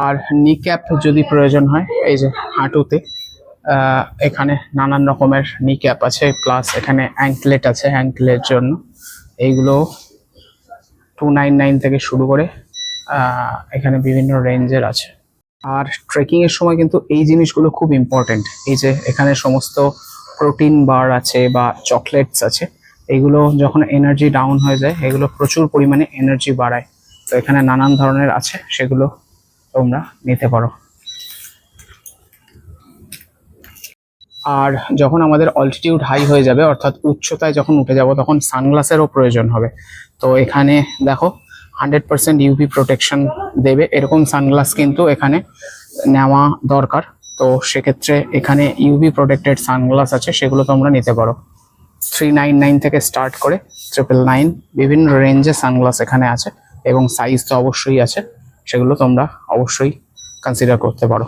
আর নি ক্যাপ যদি প্রয়োজন হয়, এই যে হাঁটুতে এখানে নানান রকমের নি ক্যাপ আছে, প্লাস এখানে অ্যাঙ্কলেট আছে অ্যাঙ্কলের জন্য। এইগুলো 299 থেকে শুরু করে এখানে বিভিন্ন রেঞ্জের আছে। আর ট্রেকিং এর সময় কিন্তু এই জিনিসগুলো খুব ইম্পর্টেন্ট। এই যে এখানে সমস্ত প্রোটিন বার আছে বা চকলেটস আছে, এগুলো যখন এনার্জি ডাউন হয়ে যায় এগুলো প্রচুর পরিমাণে এনার্জি বাড়ায়। তো এখানে নানান ধরনের আছে, সেগুলো তোমরা নিতে পারো। আর যখন আমাদের অল্টিটিউড হাই হয়ে যাবে, অর্থাৎ উচ্চতায় যখন উঠে যাব, তখন সানগ্লাসেরও প্রয়োজন হবে। তো এখানে দেখো 100% ইউভি প্রোটেকশন দেবে এরকম সানগ্লাস কিন্তু এখানে নেওয়া দরকার। তো সেক্ষেত্রে এখানে ইউভি প্রোটেক্টেড সানগ্লাস আছে, সেগুলো তোমরা নিতে পারো। 399 থেকে স্টার্ট করে 999 বিভিন্ন রেঞ্জের সানগ্লাস এখানে আছে, এবং সাইজ তো অবশ্যই আছে, সেগুলো তোমরা অবশ্যই কনসিডার করতে পারো।